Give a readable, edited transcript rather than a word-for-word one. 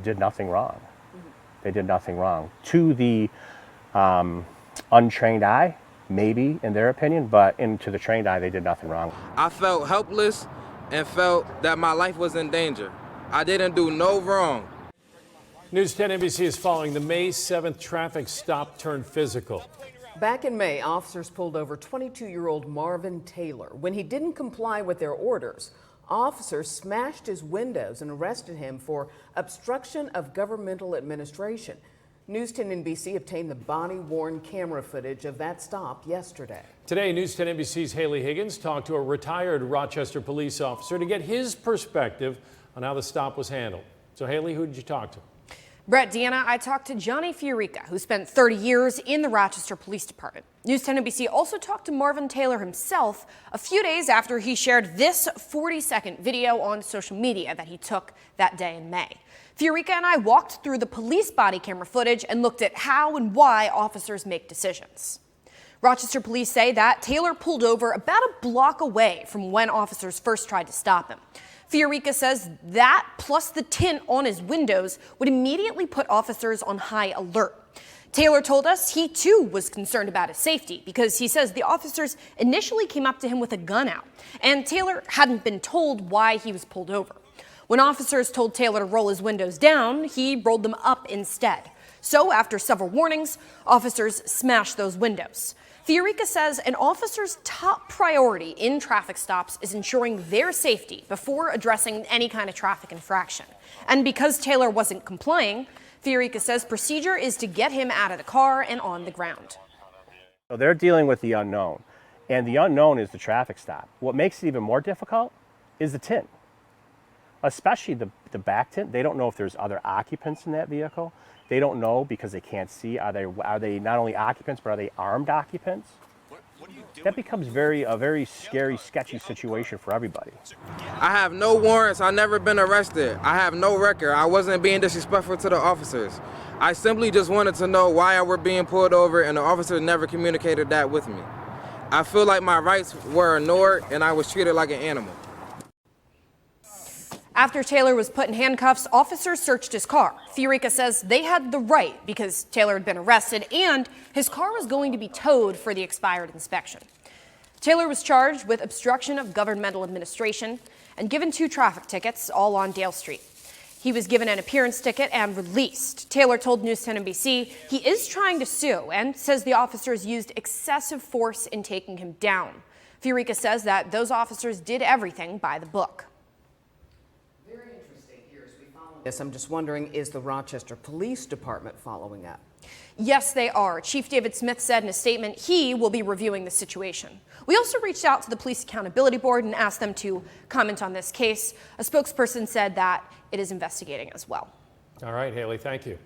Did nothing wrong. They did nothing wrong. To the untrained eye, maybe in their opinion, but to the trained eye, they did nothing wrong. I felt helpless and felt that my life was in danger. I didn't do no wrong. News 10 NBC is following the May 7th traffic stop turned physical. Back in May, officers pulled over 22-year-old Marvin Taylor. When he didn't comply with their orders, officers smashed his windows and arrested him for obstruction of governmental administration. News 10 NBC obtained the body-worn camera footage of that stop yesterday. Today, News 10 NBC's Haley Higgins talked to a retired Rochester police officer to get his perspective on how the stop was handled. So, Haley, who did you talk to? Brett, Deanna, I talked to Johnny Fiorica, who spent 30 years in the Rochester Police Department. News 10 NBC also talked to Marvin Taylor himself a few days after he shared this 40-second video on social media that he took that day in May. Fiorica and I walked through the police body camera footage and looked at how and why officers make decisions. Rochester police say that Taylor pulled over about a block away from when officers first tried to stop him. Fiorica says that, plus the tint on his windows, would immediately put officers on high alert. Taylor told us he too was concerned about his safety because he says the officers initially came up to him with a gun out, and Taylor hadn't been told why he was pulled over. When officers told Taylor to roll his windows down, he rolled them up instead. So after several warnings, officers smashed those windows. Fiorica says an officer's top priority in traffic stops is ensuring their safety before addressing any kind of traffic infraction. And because Taylor wasn't complying, Fiorica says procedure is to get him out of the car and on the ground. So they're dealing with the unknown, and the unknown is the traffic stop. What makes it even more difficult is the tint, especially the back tint. They don't know if there's other occupants in that vehicle. They don't know because they can't see. Are they not only occupants, but are they armed occupants? That becomes a very scary, sketchy situation for everybody. I have no warrants. I've never been arrested. I have no record. I wasn't being disrespectful to the officers. I simply just wanted to know why I were being pulled over, and the officers never communicated that with me. I feel like my rights were ignored and I was treated like an animal. After Taylor was put in handcuffs, officers searched his car. Fiorica says they had the right because Taylor had been arrested and his car was going to be towed for the expired inspection. Taylor was charged with obstruction of governmental administration and given 2 traffic tickets, all on Dale Street. He was given an appearance ticket and released. Taylor told News 10 NBC he is trying to sue and says the officers used excessive force in taking him down. Fiorica says that those officers did everything by the book. Yes, I'm just wondering, is the Rochester Police Department following up? Yes, they are. Chief David Smith said in a statement he will be reviewing the situation. We also reached out to the Police Accountability Board and asked them to comment on this case. A spokesperson said that it is investigating as well. All right, Haley, thank you.